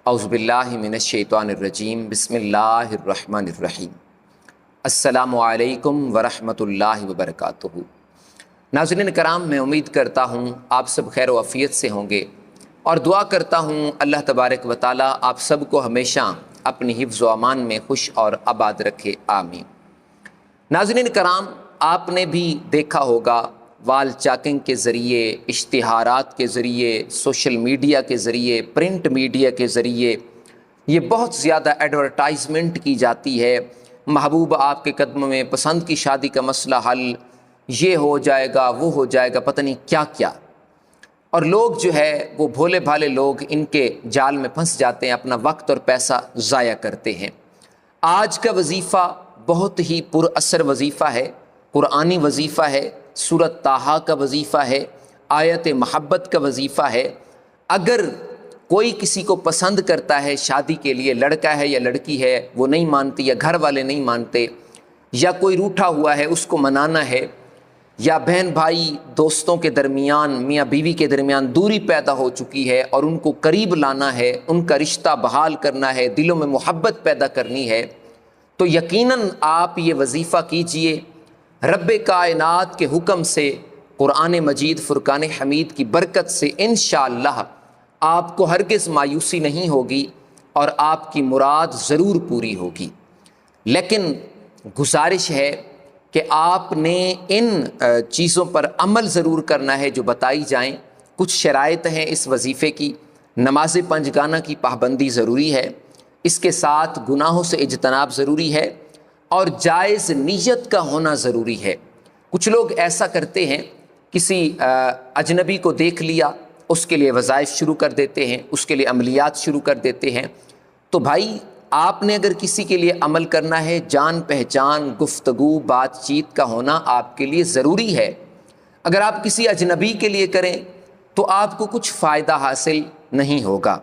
اعوذ باللہ من الشیطان الرجیم بسم اللہ الرحمن الرحیم السلام علیکم ورحمۃ اللہ وبرکاتہ۔ ناظرین کرام، میں امید کرتا ہوں آپ سب خیر و عافیت سے ہوں گے اور دعا کرتا ہوں اللہ تبارک و تعالی آپ سب کو ہمیشہ اپنی حفظ و امان میں خوش اور آباد رکھے، آمین۔ ناظرین کرام، آپ نے بھی دیکھا ہوگا وال چاکنگ کے ذریعے، اشتہارات کے ذریعے، سوشل میڈیا کے ذریعے، پرنٹ میڈیا کے ذریعے یہ بہت زیادہ ایڈورٹائزمنٹ کی جاتی ہے۔ محبوب آپ کے قدم میں، پسند کی شادی کا مسئلہ حل، یہ ہو جائے گا، وہ ہو جائے گا، پتہ نہیں کیا کیا۔ اور لوگ جو ہے وہ بھولے بھالے لوگ ان کے جال میں پھنس جاتے ہیں، اپنا وقت اور پیسہ ضائع کرتے ہیں۔ آج کا وظیفہ بہت ہی پر اثر وظیفہ ہے، قرآنی وظیفہ ہے، سورۃ طٰہٰ کا وظیفہ ہے، آیت محبت کا وظیفہ ہے۔ اگر کوئی کسی کو پسند کرتا ہے شادی کے لیے، لڑکا ہے یا لڑکی ہے، وہ نہیں مانتی یا گھر والے نہیں مانتے، یا کوئی روٹھا ہوا ہے اس کو منانا ہے، یا بہن بھائی دوستوں کے درمیان، میاں بیوی کے درمیان دوری پیدا ہو چکی ہے اور ان کو قریب لانا ہے، ان کا رشتہ بحال کرنا ہے، دلوں میں محبت پیدا کرنی ہے، تو یقیناً آپ یہ وظیفہ کیجئے۔ رب کائنات کے حکم سے، قرآن مجید فرقان حمید کی برکت سے انشاءاللہ آپ کو ہرگز مایوسی نہیں ہوگی اور آپ کی مراد ضرور پوری ہوگی۔ لیکن گزارش ہے کہ آپ نے ان چیزوں پر عمل ضرور کرنا ہے جو بتائی جائیں۔ کچھ شرائط ہیں اس وظیفے کی۔ نماز پنجگانہ کی پابندی ضروری ہے، اس کے ساتھ گناہوں سے اجتناب ضروری ہے اور جائز نیت کا ہونا ضروری ہے۔ کچھ لوگ ایسا کرتے ہیں، کسی اجنبی کو دیکھ لیا، اس کے لیے وظائف شروع کر دیتے ہیں، اس کے لیے عملیات شروع کر دیتے ہیں۔ تو بھائی، آپ نے اگر کسی کے لیے عمل کرنا ہے، جان پہچان، گفتگو، بات چیت کا ہونا آپ کے لیے ضروری ہے۔ اگر آپ کسی اجنبی کے لیے کریں تو آپ کو کچھ فائدہ حاصل نہیں ہوگا۔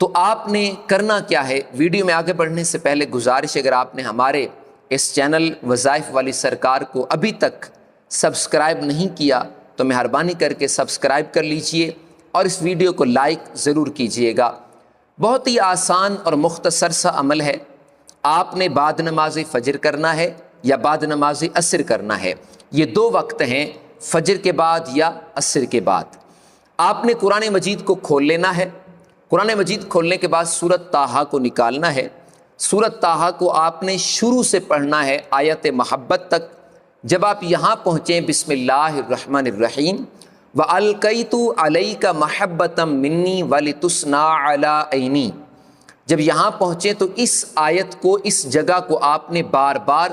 تو آپ نے کرنا کیا ہے؟ ویڈیو میں آگے بڑھنے سے پہلے گزارش، اگر آپ نے ہمارے اس چینل وظائف والی سرکار کو ابھی تک سبسکرائب نہیں کیا تو مہربانی کر کے سبسکرائب کر لیجئے اور اس ویڈیو کو لائک ضرور کیجئے گا۔ بہت ہی آسان اور مختصر سا عمل ہے۔ آپ نے بعد نماز فجر کرنا ہے یا بعد نماز عصر کرنا ہے۔ یہ دو وقت ہیں، فجر کے بعد یا عصر کے بعد۔ آپ نے قرآن مجید کو کھول لینا ہے۔ قرآن مجید کھولنے کے بعد سورۃ طٰہٰ کو نکالنا ہے۔ سورۃ طٰہٰ کو آپ نے شروع سے پڑھنا ہے آیت محبت تک۔ جب آپ یہاں پہنچیں، بسم اللہ الرحمن الرحیم، وَأَلْقَيْتُ عَلَيْكَ مَحَبَّةً مِّنِّي وَلِتُصْنَعَ عَلَىٰ عَيْنِي۔ جب یہاں پہنچیں تو اس آیت کو، اس جگہ کو آپ نے بار بار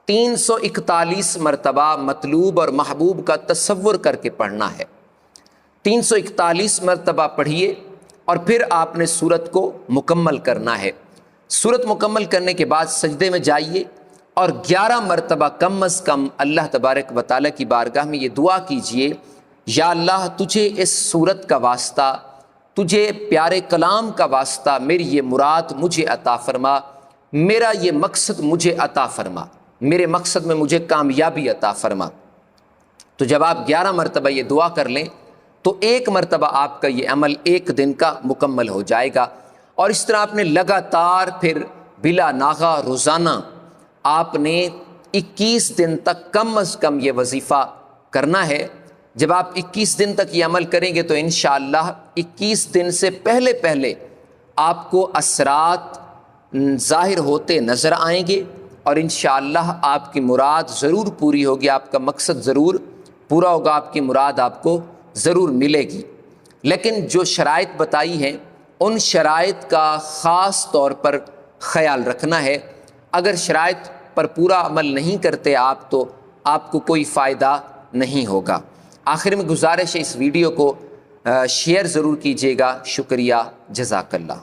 341 مرتبہ مطلوب اور محبوب کا تصور کر کے پڑھنا ہے۔ 341 مرتبہ پڑھیے اور پھر آپ نے سورت کو مکمل کرنا ہے۔ سورت مکمل کرنے کے بعد سجدے میں جائیے اور 11 مرتبہ کم از کم اللہ تبارک و تعالیٰ کی بارگاہ میں یہ دعا کیجئے، یا اللہ، تجھے اس سورت کا واسطہ، تجھے پیارے کلام کا واسطہ میری یہ مراد مجھے عطا فرما، میرا یہ مقصد مجھے عطا فرما، میرے مقصد میں مجھے کامیابی عطا فرما۔ تو جب آپ 11 مرتبہ یہ دعا کر لیں تو 1 مرتبہ آپ کا یہ عمل 1 دن کا مکمل ہو جائے گا۔ اور اس طرح آپ نے لگاتار پھر بلا ناغہ روزانہ آپ نے 21 دن تک کم از کم یہ وظیفہ کرنا ہے۔ جب آپ 21 دن تک یہ عمل کریں گے تو انشاءاللہ 21 دن سے پہلے پہلے آپ کو اثرات ظاہر ہوتے نظر آئیں گے اور انشاءاللہ آپ کی مراد ضرور پوری ہوگی، آپ کا مقصد ضرور پورا ہوگا، آپ کی مراد آپ کو ضرور ملے گی۔ لیکن جو شرائط بتائی ہیں ان شرائط کا خاص طور پر خیال رکھنا ہے۔ اگر شرائط پر پورا عمل نہیں کرتے آپ تو آپ کو کوئی فائدہ نہیں ہوگا۔ آخر میں گزارش ہے، اس ویڈیو کو شیئر ضرور کیجیے گا۔ شکریہ، جزاک اللہ۔